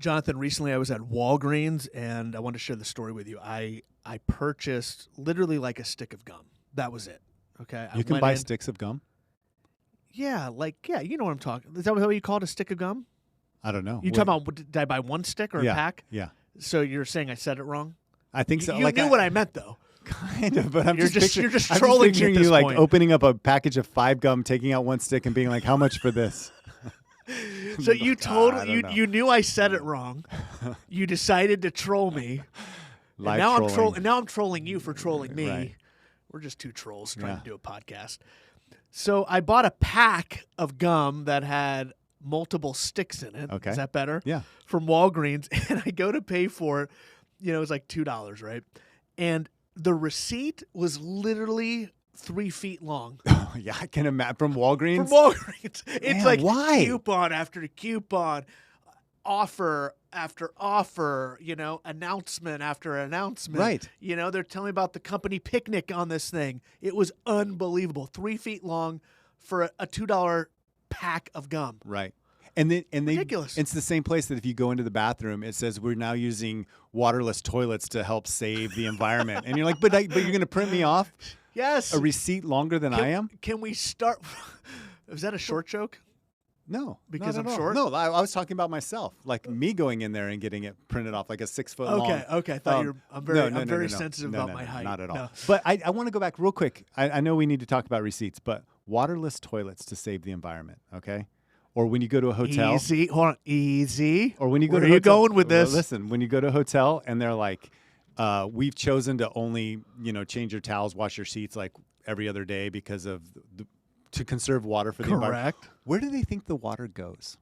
Jonathan, recently I was at Walgreens, and I want to share the story with you. I purchased literally like a stick of gum. That was it. Okay. You can buy sticks of gum? Yeah, you know what I'm talking. Is that what you call it, a stick of gum? I don't know. You talking about, did I buy one stick or a pack? Yeah. So you're saying I said it wrong? I think so. You knew what I meant, though. Kind of, but you're just trolling me at this you like point. opening up a package of 5 gum, taking out one stick, and being like, "How much for this?" So you knew I said it wrong. You decided to troll me. Live and now I'm trolling you for trolling me. Right. We're just two trolls trying to do a podcast. So I bought a pack of gum that had multiple sticks in it. Okay. Is that better? Yeah. From Walgreens, and I go to pay for it. You know, it was like $2, right? And the receipt was literally 3 feet long. Oh, yeah, I can imagine. From Walgreens? From Walgreens. It's Man, like why? coupon after coupon, offer after offer, announcement after announcement. Right. They're telling me about the company picnic on this thing. It was unbelievable. 3 feet long for a $2 pack of gum. Right. And ridiculous. It's the same place that if you go into the bathroom, it says we're now using waterless toilets to help save the environment. And you're like, but you're going to print me off Yes. a receipt longer than I am? Can we start? Is that a short joke? No, Because not I'm at all. short? No, I was talking about myself, like me going in there and getting it printed off like a 6 foot long. Okay. I thought I'm very sensitive about my no, height. Not at all. No. But I want to go back real quick. I know we need to talk about receipts, but waterless toilets to save the environment. Okay. Or when you go to a hotel. Easy. Hold on. Easy. Or when you go Where to are you hotel, going with this? Well, listen, when you go to a hotel and they're like, we've chosen to only, change your towels, wash your sheets like every other day because of to conserve water for the environment. Correct. Where do they think the water goes?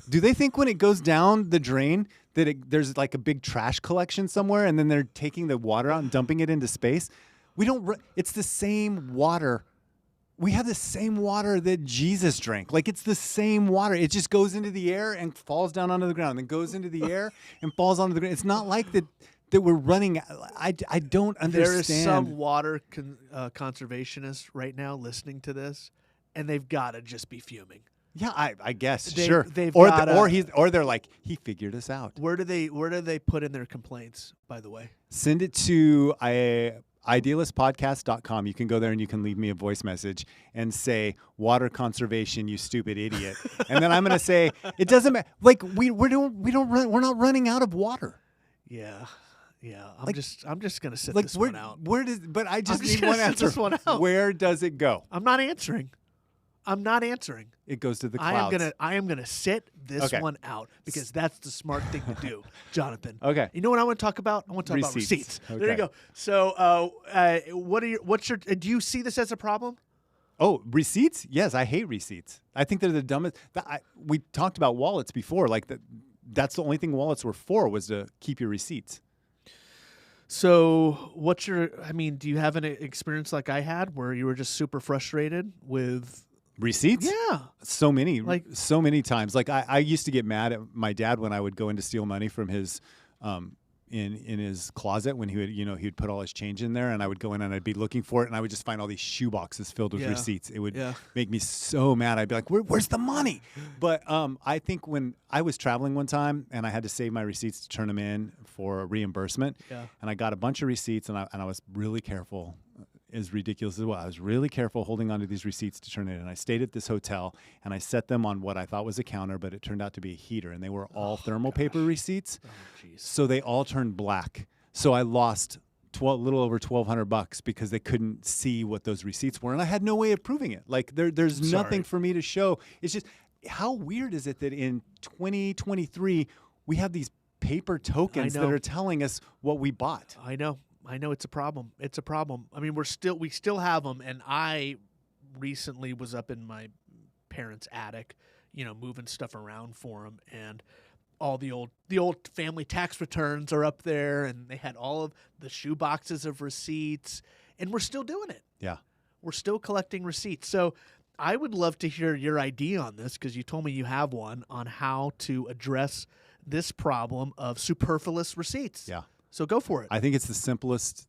Do they think when it goes down the drain that there's like a big trash collection somewhere and then they're taking the water out and dumping it into space? It's the same water. We have the same water that Jesus drank. Like, it's the same water. It just goes into the air and falls down onto the ground, then goes into the air and falls onto the ground. It's not like that we're running. I don't understand. There is some water conservationists right now listening to this, and they've got to just be fuming. Yeah, I guess. They're like, he figured us out. Where do they put in their complaints, by the way? Send it to idealistpodcast.com. You can go there and you can leave me a voice message and say, water conservation, you stupid idiot. And then I'm going to say, it doesn't matter. Like, we're not running out of water. Yeah. I'm just going to sit like, this one out. But I just need one answer. This one out. Where does it go? I'm not answering. It goes to the clouds. I am gonna sit this one out because that's the smart thing to do, Jonathan. Okay. You know what I want to talk about? I want to talk about receipts. Okay. There you go. So, do you see this as a problem? Oh, receipts? Yes, I hate receipts. I think they're the dumbest. We talked about wallets before. Like that's the only thing wallets were for, was to keep your receipts. So, do you have an experience like I had where you were just super frustrated with receipts? Yeah. So many times. Like I used to get mad at my dad when I would go in to steal money from his in his closet when he would, he'd put all his change in there, and I would go in and I'd be looking for it and I would just find all these shoe boxes filled with receipts. It would make me so mad. I'd be like, where's the money? But I think when I was traveling one time and I had to save my receipts to turn them in for a reimbursement, and I got a bunch of receipts and I was really careful. As ridiculous as well. I was really careful holding onto these receipts to turn it in. And I stayed at this hotel and I set them on what I thought was a counter, but it turned out to be a heater, and they were all thermal paper receipts. So they all turned black. So I lost a little over $1,200 because they couldn't see what those receipts were, and I had no way of proving it. Like there's nothing for me to show. It's just, how weird is it that in 2023 we have these paper tokens that are telling us what we bought? I know it's a problem. It's a problem. I mean, we still have them, and I recently was up in my parents' attic, moving stuff around for them, and all the old family tax returns are up there, and they had all of the shoe boxes of receipts, and we're still doing it. Yeah. We're still collecting receipts. So I would love to hear your idea on this, because you told me you have one on how to address this problem of superfluous receipts. Yeah. So go for it. I think it's the simplest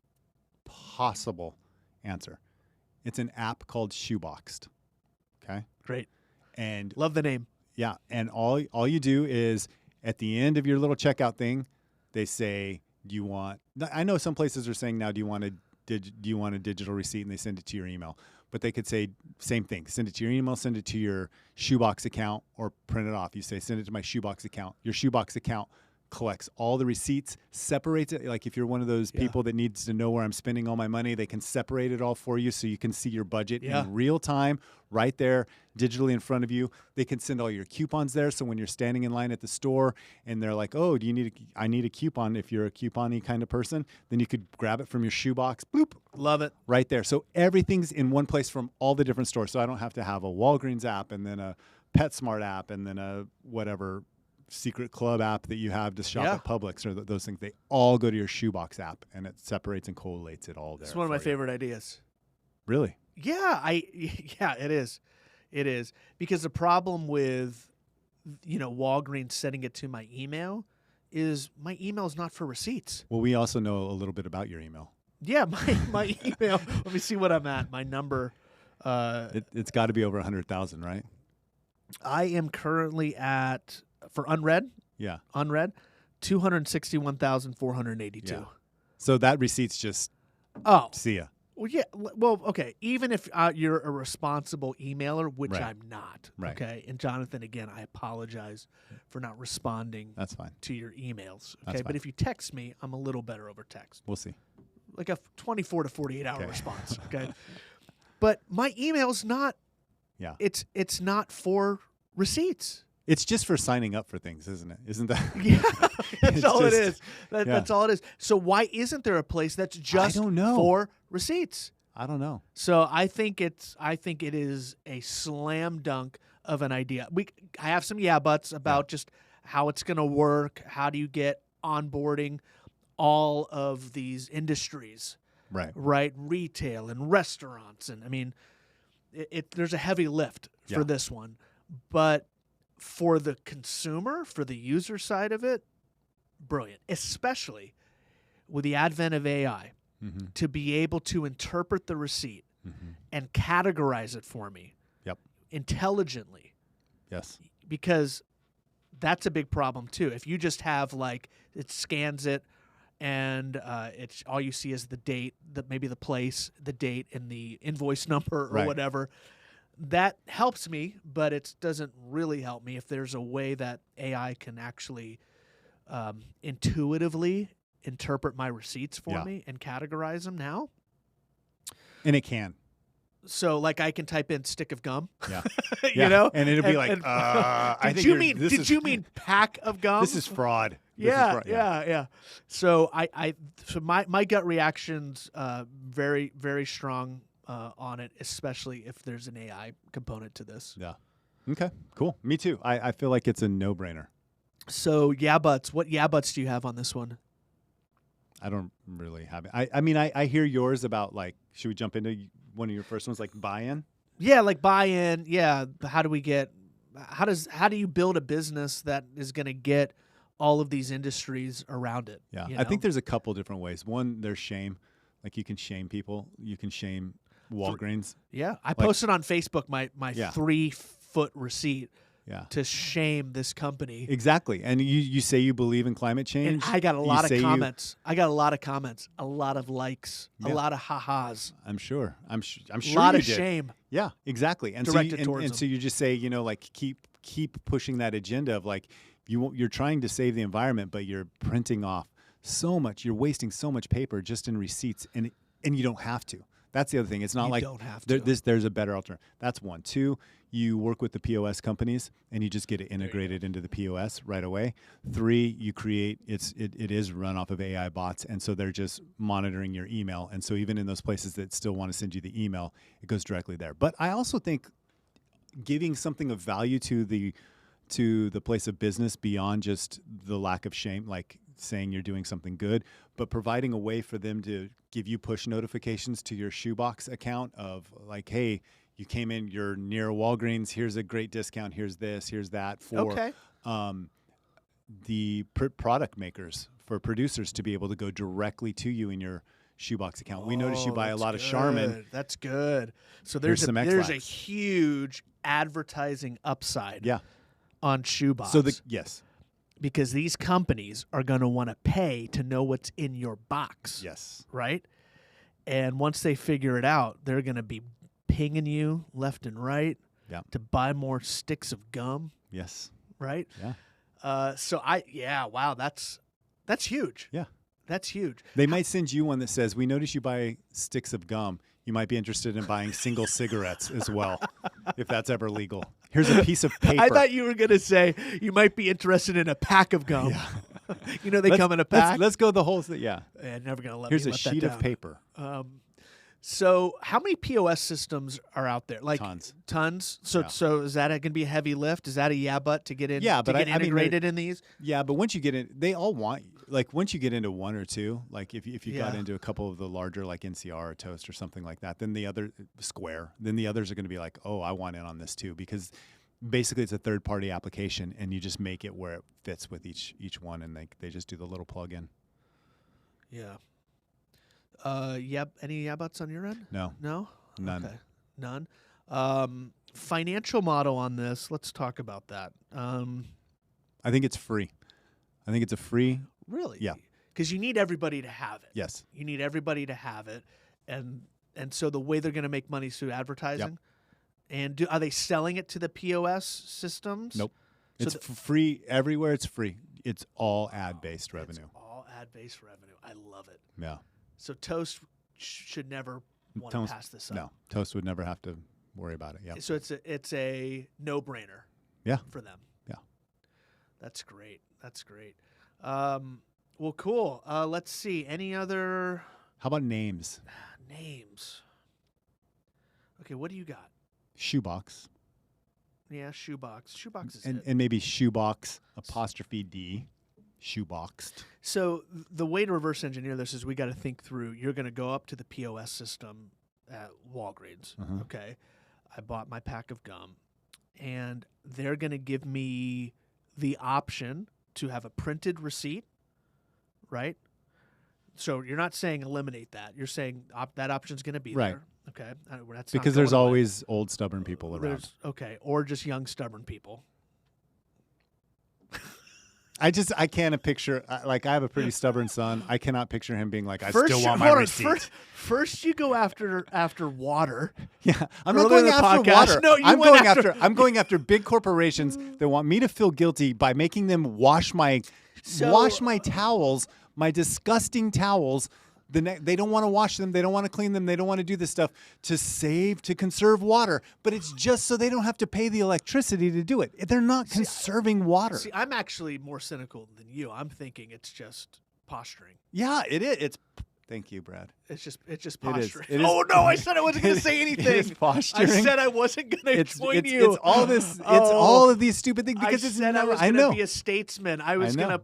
possible answer. It's an app called Shoeboxed. Okay? Great. And love the name. Yeah, and all you do is At the end of your little checkout thing, they say, "Do you want?" I know some places are saying now, "Do you want a digital receipt?" And they send it to your email. But they could say same thing. Send it to your email, send it to your Shoebox account, or print it off. You say, "Send it to my Shoebox account." Your Shoebox account collects all the receipts, separates it. Like if you're one of those people that needs to know where I'm spending all my money, they can separate it all for you so you can see your budget in real time, right there, digitally in front of you. They can send all your coupons there. So when you're standing in line at the store and they're like, "Oh, I need a coupon," if you're a coupon-y kind of person, then you could grab it from your shoebox, bloop. Love it. Right there. So everything's in one place from all the different stores. So I don't have to have a Walgreens app and then a PetSmart app and then a whatever secret club app that you have to shop at Publix or those things. They all go to your Shoebox app, and it separates and collates it all there. It's one of my favorite ideas. Really? Yeah, it is. It is. Because the problem with, Walgreens sending it to my email is my email is not for receipts. Well, we also know a little bit about your email. Yeah, my email. Let me see what I'm at. My number. It's got to be over 100,000, right? I am currently at, for unread, 261,482. Yeah. So that receipt's just, see ya. Well, yeah. Well, okay. Even if you're a responsible emailer, which I'm not, okay? And Jonathan, again, I apologize for not responding That's fine. to your emails, okay? But if you text me, I'm a little better over text. We'll see. Like a 24 to 48-hour response, okay? But my email's not, it's not for receipts. It's just for signing up for things, isn't it? Isn't that? Yeah, that's all it is. That's all it is. So why isn't there a place that's just for receipts? I don't know. So I think it is a slam dunk of an idea. I have some buts about just how it's going to work. How do you get onboarding all of these industries? Right. Retail and restaurants, and I mean, there's a heavy lift for this one, but for the consumer, for the user side of it, brilliant, especially with the advent of AI, to be able to interpret the receipt and categorize it for me intelligently. Yes. Because that's a big problem too. If you just have it scans it and it's all you see is the date, maybe the place, the date, and the invoice number or whatever. That helps me, but it doesn't really help me if there's a way that AI can actually intuitively interpret my receipts for me and categorize them now. And it can. So, I can type in stick of gum, and it'll be did you mean pack of gum? This is fraud. Yeah. So so my gut reaction's very, very strong on it, especially if there's an AI component to this. Yeah. Okay, cool. Me too. I feel like it's a no-brainer. So, what buts do you have on this one? I don't really have it. I mean, I hear yours about, should we jump into one of your first ones, buy-in? Yeah, buy-in. Yeah. How do you build a business that is going to get all of these industries around it? Yeah. I think there's a couple different ways. One, there's shame. You can shame people. You can shame Walgreens. Yeah. I posted on Facebook my 3-foot receipt to shame this company. Exactly. And you say you believe in climate change. And I got a lot of comments. A lot of likes, a lot of ha-has. I'm sure. I'm sure a lot of shame. Yeah, exactly. And directed so towards them. So you just say, keep pushing that agenda of you're trying to save the environment, but you're printing off so much. You're wasting so much paper just in receipts, and you don't have to. That's the other thing. It's not you don't have to. There's a better alternative. That's one. Two, you work with the POS companies and you just get it integrated into the POS right away. Three, you create it is run off of AI bots, and so they're just monitoring your email. And so even in those places that still want to send you the email, it goes directly there. But I also think giving something of value to the place of business beyond just the lack of shame, saying you're doing something good, but providing a way for them to give you push notifications to your Shoebox account of hey, you came in, you're near Walgreens, here's a great discount, here's this, here's that for the product makers, for producers to be able to go directly to you in your Shoebox account. We notice you buy a lot of Charmin. That's good. So there's a huge advertising upside on Shoebox. So yes. because these companies are going to want to pay to know what's in your box. Yes. Right? And once they figure it out, they're going to be pinging you left and right to buy more sticks of gum. Yes. Right? Yeah. Wow, that's huge. Yeah. That's huge. They might send you one that says, "We notice you buy sticks of gum. You might be interested in buying single cigarettes as well, if that's ever legal. Here's a piece of paper." I thought you were going to say you might be interested in a pack of gum. Yeah. You know, they come in a pack. Let's go the whole thing. Yeah. And never going to let Here's me a let sheet that of down. paper. So how many POS systems are out there? Like Tons. Tons. So is that going to be a heavy lift? Is that a butt to get in? Yeah, but to get I mean, integrated in these. Yeah, but once you get in, they all want, like, once you get into one or two, like if you got Yeah. into a couple of the larger, like NCR or Toast or something like that, then the other Square, then the others are going to be like, oh, I want in on this too, because basically it's a third party application and you just make it where it fits with each one, and they just do the little plug-in. Yeah. Any butts on your end? No. No? None. Okay. None. Financial model on this. Let's talk about that. I think it's free. I think it's a free. Really? Yeah. Because you need everybody to have it. Yes. You need everybody to have it. And so the way they're going to make money is through advertising. And are they selling it to the POS systems? Nope. So It's free everywhere. It's free. It's all ad-based revenue. It's all ad-based revenue. I love it. Yeah. So Toast should never want to pass this up. No, Toast would never have to worry about it. Yeah. So it's a no-brainer. Yeah. For them. Yeah. That's great. That's great. Well, cool. Let's see. Any other How about names? names? Okay, what do you got? Shoebox. Yeah, Shoebox. Shoebox is And it. and maybe Shoebox *D. Shoeboxed. So the way to reverse engineer this is we got to think through. You're going to go up to the POS system at Walgreens. Uh-huh. Okay, I bought my pack of gum, and they're going to give me the option to have a printed receipt, right? So you're not saying eliminate that. You're saying that option's going to be Right. there. Okay, that's Because there's always old stubborn people around. or just young stubborn people. I can't picture, like, I have a pretty stubborn son. I cannot picture him being like, I First still you- want my hold on, receipt. First you go after water. Yeah, I'm Earlier not going in the after podcast- water. No, you I'm went going after- I'm going after big corporations that want me to feel guilty by making them wash my towels, my disgusting towels. They don't want to wash them. They don't want to clean them. They don't want to do this stuff to conserve water. But it's just so they don't have to pay the electricity to do it. They're not conserving water. See, I'm actually more cynical than you. I'm thinking it's just posturing. Yeah, it is. Thank you, Brad. It's just It is. posturing. It is- Oh no, I said I wasn't going to say anything. It is posturing. I said I wasn't going to join you. It's all this. It's Oh. all of these stupid things because I it's said never. I was I going know. to be a statesman. I was know.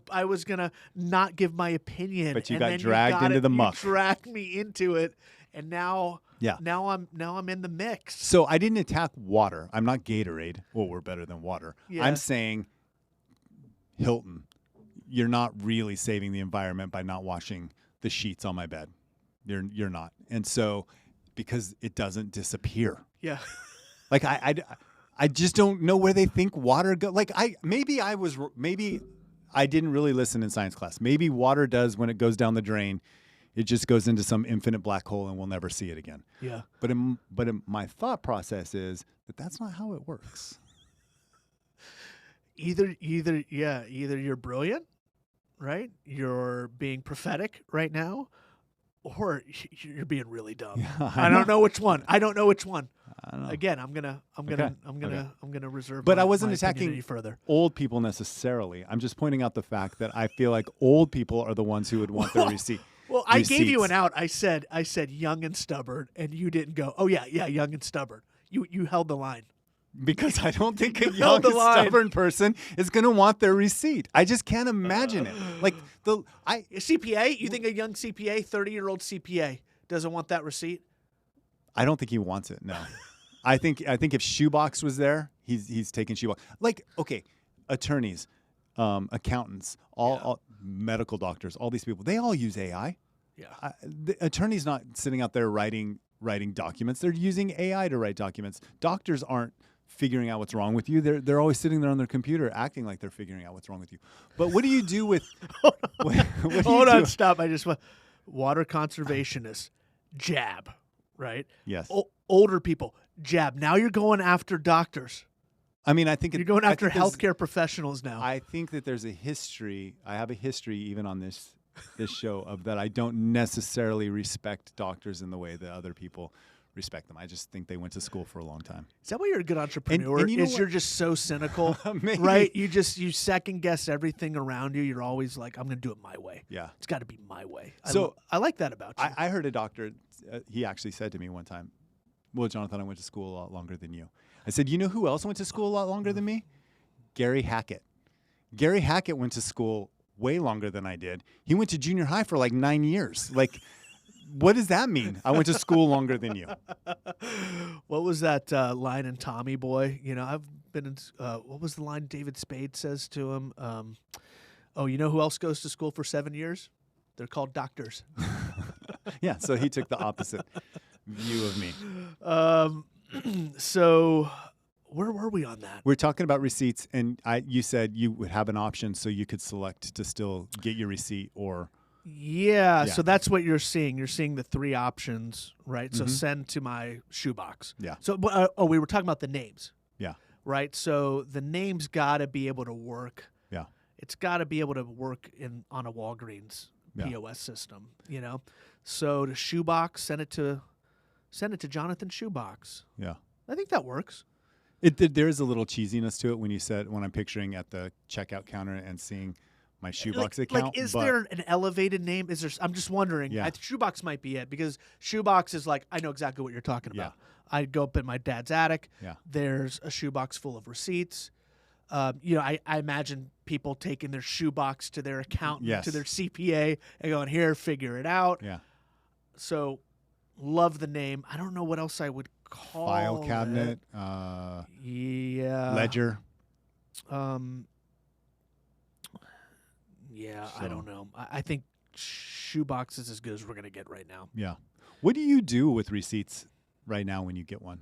gonna not give my opinion. But you and got then dragged into the muck. You dragged me into it, and now Yeah. now I'm in the mix. So I didn't attack water. I'm not Gatorade. Well, we're better than water. Yeah. I'm saying, Hilton, you're not really saving the environment by not washing the sheets on my bed. You're not. And so, because it doesn't disappear. Yeah. Like I just don't know where they think water go. Like maybe I didn't really listen in science class. Maybe water does, when it goes down the drain, it just goes into some infinite black hole and we'll never see it again. Yeah. But my thought process is that that's not how it works. Either you're brilliant, right? You're being prophetic right now, or you're being really dumb. Yeah, I don't know which one. I don't know. Again, I'm gonna reserve. But my, I wasn't my opinion attacking any further. old people necessarily. I'm just pointing out the fact that I feel like old people are the ones who would want their receipt. Well, I gave you receipts. an out. I said young and stubborn, and you didn't go. Oh yeah, young and stubborn. You held the line. Because I don't think a held young the and line. stubborn person is going to want their receipt. I just can't imagine it. Like A CPA? You think a young CPA, 30-year-old CPA, doesn't want that receipt? I don't think he wants it. No, I think if Shoebox was there, he's taking Shoebox. Like, okay, attorneys, accountants, all medical doctors, all these people, they all use AI. Yeah. The attorney's not sitting out there writing documents. They're using AI to write documents. Doctors aren't figuring out what's wrong with you. They're always sitting there on their computer acting like they're figuring out what's wrong with you. But what do you do with Hold on, stop. I just want water conservationists, jab, right? Yes. Older people, jab. Now you're going after doctors. I mean, I think you're going after healthcare professionals now. I think that there's a history. I have a history even on this show of that I don't necessarily respect doctors in the way that other people respect them. I just think they went to school for a long time. Is that why you're a good entrepreneur? And you know you're just so cynical, right? You second guess everything around you. You're always like, I'm going to do it my way. Yeah, it's got to be my way. So I like that about you. I heard a doctor. He actually said to me one time, "Well, Jonathan, I went to school a lot longer than you." I said, "You know who else went to school a lot longer than me? Gary Hackett. Gary Hackett went to school way longer than I did. He went to junior high for like 9 years. Like, what does that mean? I went to school longer than you." What was that line in Tommy Boy? You know, I've been in. What was the line David Spade says to him? Oh, you know who else goes to school for 7 years? They're called doctors. Yeah, so he took the opposite view of me. So where were we on that? We're talking about receipts, and you said you would have an option so you could select to still get your receipt or... Yeah, so that's what you're seeing. You're seeing the 3 options, right? So send to my shoebox. Yeah. So, we were talking about the names. Yeah. Right? So the name's got to be able to work. Yeah. It's got to be able to work on a Walgreens POS system, you know? So to Shoebox, send it to Jonathan Shoebox. Yeah. I think that works. There is a little cheesiness to it when I'm picturing at the checkout counter and seeing my Shoebox account. Like, is there an elevated name? Is there? I'm just wondering. Yeah. Shoebox might be it because Shoebox is like, I know exactly what you're talking about. I go up in my dad's attic. Yeah. There's a shoebox full of receipts. You know, I imagine people taking their shoebox to their accountant, to their CPA, and going, here, figure it out. Yeah. So, love the name. I don't know what else I would call file cabinet. Ledger. Yeah, so. I don't know. I think Shoebox is as good as we're going to get right now. Yeah. What do you do with receipts right now when you get one?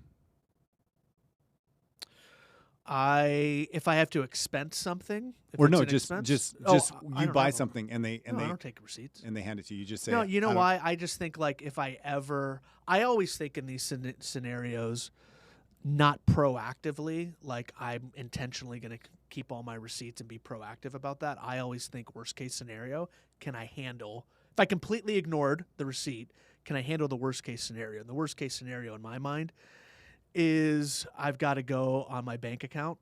If I have to expense something, or no, just you buy something and they I don't take receipts and they hand it to you. You just say, no. You know why? I just think like if I always think in these scenarios, not proactively, like I'm intentionally going to keep all my receipts and be proactive about that. I always think worst case scenario. Can I handle if I completely ignored the receipt? Can I handle the worst case scenario? And the worst case scenario in my mind is I've got to go on my bank account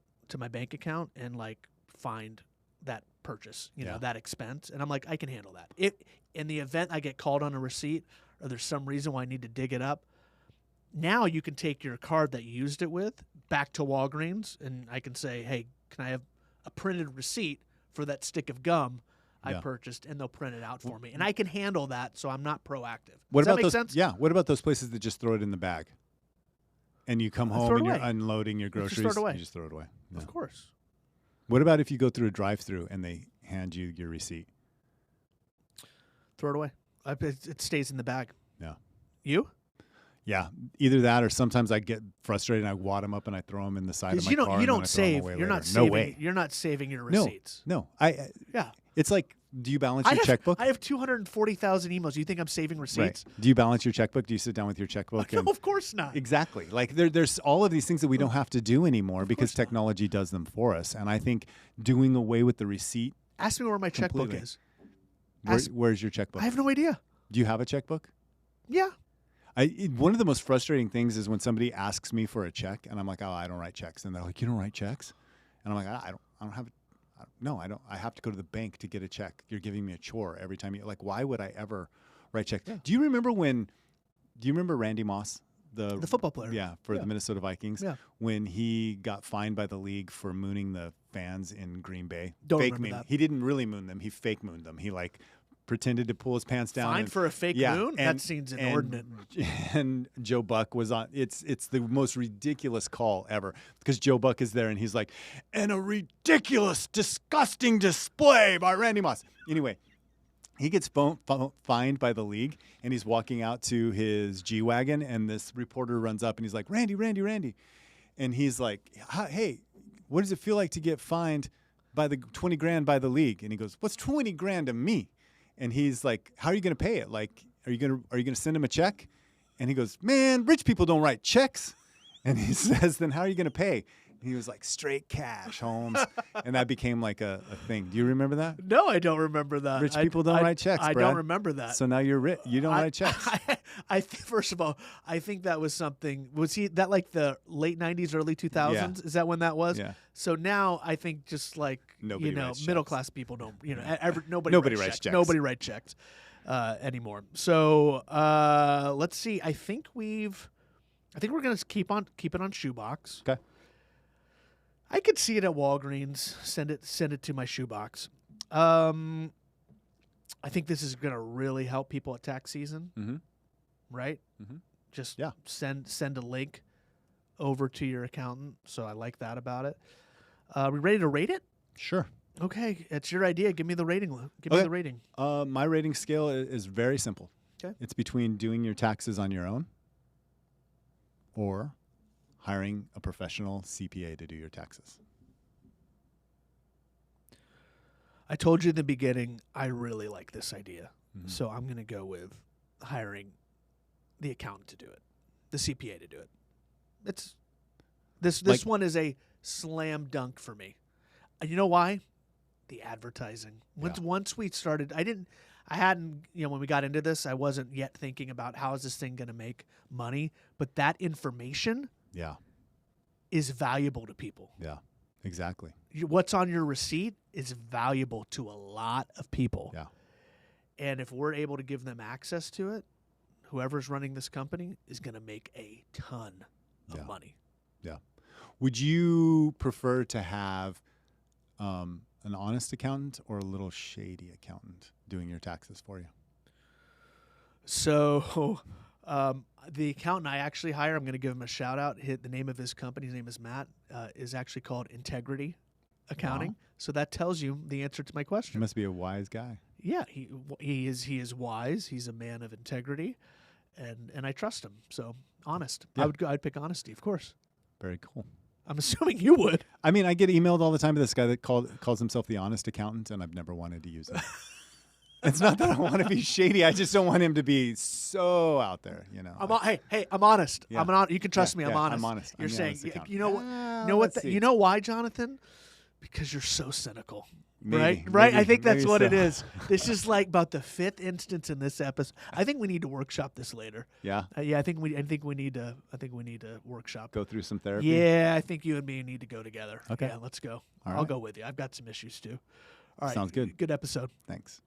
and like find that purchase, you know, that expense. And I'm like, I can handle that. If in the event I get called on a receipt or there's some reason why I need to dig it up, now you can take your card that you used it with back to Walgreens and I can say, hey, can I have a printed receipt for that stick of gum I purchased, and they'll print it out for me. And I can handle that, so I'm not proactive. Does that make sense? Yeah. What about those places that just throw it in the bag? And you come home and you're unloading your groceries. Just throw it away. You just throw it away. Yeah. Of course. What about if you go through a drive-through and they hand you your receipt? Throw it away. It stays in the bag. Yeah. You? Yeah. Either that or sometimes I get frustrated and I wad them up and I throw them in the side of my car. You don't save. You're not saving. No way. You're not saving your receipts. No. Yeah. It's like, do you balance your checkbook? I have 240,000 emails. Do you think I'm saving receipts? Right. Do you balance your checkbook? Do you sit down with your checkbook? No, of course not. Exactly. Like there's all of these things that we don't have to do anymore because technology does them for us. And I think doing away with the receipt. Ask me where my checkbook is. Where's your checkbook? I have no idea. Do you have a checkbook? Yeah. One of the most frustrating things is when somebody asks me for a check and I'm like, oh, I don't write checks. And they're like, you don't write checks? And I'm like, I don't have it. No, I don't. I have to go to the bank to get a check. You're giving me a chore every time. Like, why would I ever write checks? Yeah. Do you remember Randy Moss, the football player? Yeah, for the Minnesota Vikings. Yeah. When he got fined by the league for mooning the fans in Green Bay. Don't fake remember moon. that. He didn't really moon them. He fake mooned them. He pretended to pull his pants down. Fined for a fake moon? That seems inordinate. And Joe Buck was on. It's the most ridiculous call ever because Joe Buck is there and he's like, and a ridiculous, disgusting display by Randy Moss. Anyway, he gets fined by the league and he's walking out to his G-Wagon and this reporter runs up and he's like, Randy. And he's like, hey, what does it feel like to get fined by the 20 grand by the league? And he goes, what's 20 grand to me? And he's like, how are you going to pay it? Like, are you going to send him a check? And he goes, man, rich people don't write checks. And he says, then how are you going to pay? And he was like, straight cash, Holmes. And that became like a thing. Do you remember that? No, I don't remember that. Rich people don't write checks, I Brad. don't remember that. So now you're rich. You don't write checks. First of all, I think that was something. Was he that like the late 90s, early 2000s? Yeah. Is that when that was? Yeah. So now I think just like, Nobody writes middle checks. class people don't, nobody writes checks. checks. Nobody writes checks anymore. So let's see. I think we're going to keep it on Shoebox. Okay. I could see it at Walgreens. Send it to my shoebox. I think this is going to really help people at tax season, right? Mm-hmm. Just send a link over to your accountant. So I like that about it. We ready to rate it? Sure. Okay, it's your idea. Give me the rating. Give me the rating. My rating scale is very simple. Okay. It's between doing your taxes on your own or hiring a professional CPA to do your taxes. I told you in the beginning, I really like this idea. So I'm going to go with hiring the accountant to do it, the CPA to do it. This one is a slam dunk for me. And you know why? The advertising. Once we started, I hadn't, when we got into this, I wasn't yet thinking about how is this thing going to make money, but that information is valuable to people. Yeah, exactly. What's on your receipt is valuable to a lot of people. Yeah. And if we're able to give them access to it, whoever's running this company is going to make a ton of money. Yeah. Would you prefer to have an honest accountant or a little shady accountant doing your taxes for you? So the accountant I actually hire, I'm going to give him a shout out. The name of his company, his name is Matt, is actually called Integrity Accounting. Wow. So that tells you the answer to my question. He must be a wise guy. Yeah, he is wise. He's a man of integrity, and I trust him. So honest. Yeah. I'd pick honesty, of course. Very cool. I'm assuming you would. I mean, I get emailed all the time by this guy that calls himself the honest accountant, and I've never wanted to use it. It's not that I want to be shady. I just don't want him to be so out there, Hey, I'm honest. Yeah. You can trust me. I'm honest. I'm honest. You're saying, honest you know why, Jonathan? Because you're so cynical. Maybe, right? I think that's what so. It is. This is like about the fifth instance in this episode. I think we need to workshop this later. Yeah. I think we need to workshop. Go through some therapy. Yeah, I think you and me need to go together. Okay. Yeah, let's go. All I'll right. go with you. I've got some issues too. All right. Sounds good. Good episode. Thanks.